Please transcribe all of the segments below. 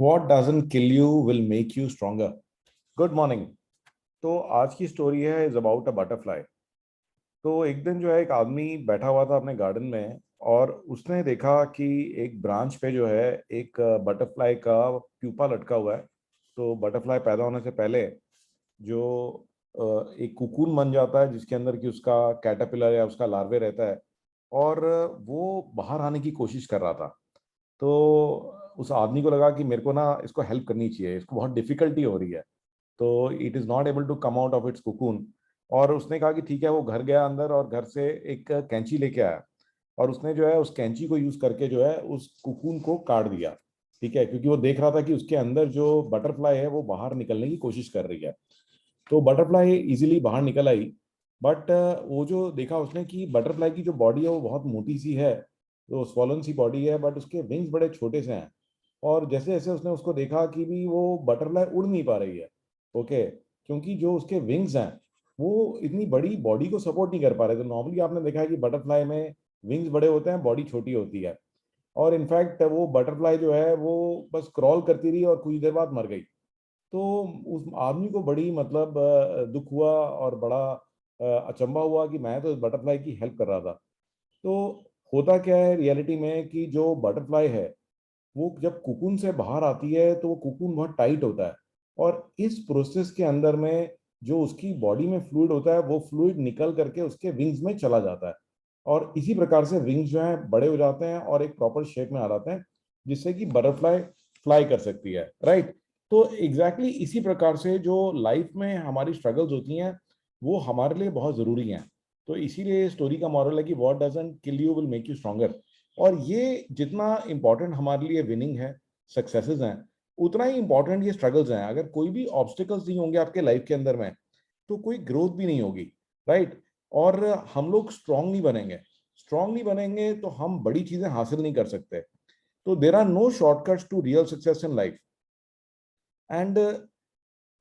What doesn't kill you will make you stronger. Good morning. तो आज की story है इज अबाउट अ बटरफ्लाई। तो एक दिन जो है एक आदमी बैठा हुआ था अपने गार्डन में और उसने देखा कि एक ब्रांच पे जो है एक बटरफ्लाई का प्यूपा लटका हुआ है। तो बटरफ्लाई पैदा होने से पहले जो एक कुकून बन जाता है जिसके अंदर कि उसका कैटरपिलर या उसका लार्वे रहता है और वो बाहर आने की कोशिश कर रहा था। तो उस आदमी को लगा कि मेरे को ना इसको हेल्प करनी चाहिए, इसको बहुत डिफिकल्टी हो रही है, तो it is not able to come out of its cocoon. और उसने कहा कि ठीक है, वो घर गया अंदर और घर से एक कैंची लेके आया और उसने जो है उस कैंची को यूज करके जो है उस कुकून को काट दिया। ठीक है, क्योंकि वो देख रहा था कि उसके अंदर जो बटरफ्लाई है वो बाहर निकलने की कोशिश कर रही है। तो बटरफ्लाई इजीली बाहर निकल आई। बट वो जो देखा उसने कि बटरफ्लाई की जो बॉडी है वो बहुत मोटी सी है, तो स्वॉलन सी बॉडी है, बट उसके विंग्स बड़े छोटे से हैं। और जैसे जैसे उसने उसको देखा कि भी वो बटरफ्लाई उड़ नहीं पा रही है। ओके, क्योंकि जो उसके विंग्स हैं वो इतनी बड़ी बॉडी को सपोर्ट नहीं कर पा रहे। तो नॉर्मली आपने देखा है कि बटरफ्लाई में विंग्स बड़े होते हैं, बॉडी छोटी होती है। और इनफैक्ट वो बटरफ्लाई जो है वो बस क्रॉल करती रही और कुछ देर बाद मर गई। तो उस आदमी को बड़ी मतलब दुख हुआ और बड़ा अचंभा हुआ कि मैं तो इस बटरफ्लाई की हेल्प कर रहा था। तो होता क्या है रियलिटी में कि जो बटरफ्लाई है वो जब कुकून से बाहर आती है तो वो कुकून बहुत टाइट होता है। और इस प्रोसेस के अंदर में जो उसकी बॉडी में फ्लूइड होता है वो फ्लूइड निकल करके उसके विंग्स में चला जाता है। और इसी प्रकार से विंग्स जो है बड़े हो जाते हैं और एक प्रॉपर शेप में आ जाते हैं, जिससे कि बटरफ्लाई फ्लाई कर सकती है। राइट। तो एग्जैक्टली इसी प्रकार से जो लाइफ में हमारी स्ट्रगल्स होती हैं वो हमारे लिए बहुत जरूरी हैं। तो इसीलिए स्टोरी का मॉरल है कि what doesn't kill you will make you stronger. और ये जितना इंपॉर्टेंट हमारे लिए विनिंग है, सक्सेसेस हैं, उतना ही इंपॉर्टेंट ये स्ट्रगल्स हैं। अगर कोई भी ऑब्स्टिकल्स नहीं होंगे आपके लाइफ के अंदर में तो कोई ग्रोथ भी नहीं होगी। राइट। और हम लोग स्ट्रांग नहीं बनेंगे तो हम बड़ी चीजें हासिल नहीं कर सकते। तो there are no shortcuts to real success in life. And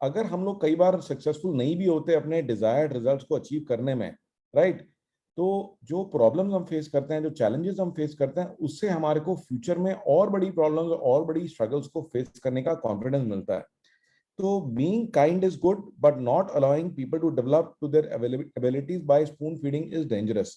अगर हम लोग कई बार सक्सेसफुल नहीं भी होते अपने डिजायर्ड रिजल्ट्स को अचीव करने में, राइट, तो जो प्रॉब्लम्स हम फेस करते हैं, जो चैलेंजेस हम फेस करते हैं, उससे हमारे को फ्यूचर में और बड़ी प्रॉब्लम्स और बड़ी स्ट्रगल्स को फेस करने का कॉन्फिडेंस मिलता है। तो being kind is good but not allowing people to develop to their abilities by spoon feeding is dangerous.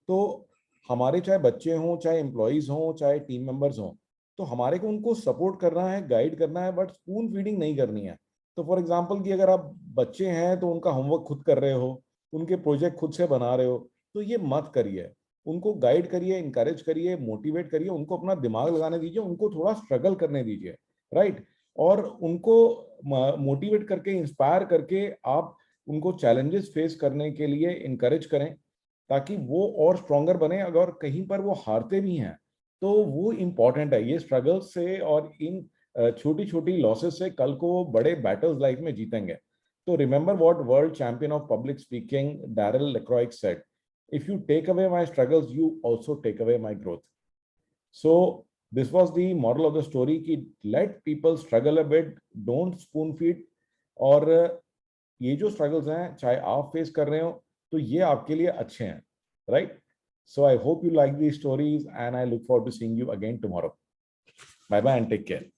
तो हमारे चाहे बच्चे हों, चाहे एम्प्लॉयज हों, चाहे टीम मेंबर्स हों, तो हमारे को उनको सपोर्ट करना है, गाइड करना है, बट स्पून फीडिंग नहीं करनी है। तो फॉर एग्जाम्पल कि अगर आप बच्चे हैं तो उनका होमवर्क खुद कर रहे हो, उनके प्रोजेक्ट खुद से बना रहे हो, तो ये मत करिए। उनको गाइड करिए, इंकरेज करिए, मोटिवेट करिए, उनको अपना दिमाग लगाने दीजिए, उनको थोड़ा स्ट्रगल करने दीजिए। राइट। और उनको मोटिवेट करके, इंस्पायर करके आप उनको चैलेंजेस फेस करने के लिए इनकरेज करें, ताकि वो और स्ट्रोंगर बने। अगर कहीं पर वो हारते भी हैं तो वो इम्पॉर्टेंट है, ये स्ट्रगल से और इन छोटी छोटी लॉसेस से कल को वो बड़े बैटल्स लाइफ में जीतेंगे। तो remember what world champion of public speaking Darryl LaCroix said, if you take away my struggles you also take away my growth. So this was the moral of the story कि let people struggle a bit, don't spoon feed. और ये जो struggles हैं चाहे आप face कर रहे हो तो ये आपके लिए अच्छे हैं। Right. So I hope you like the stories and I look forward to seeing you again tomorrow. Bye bye and take care.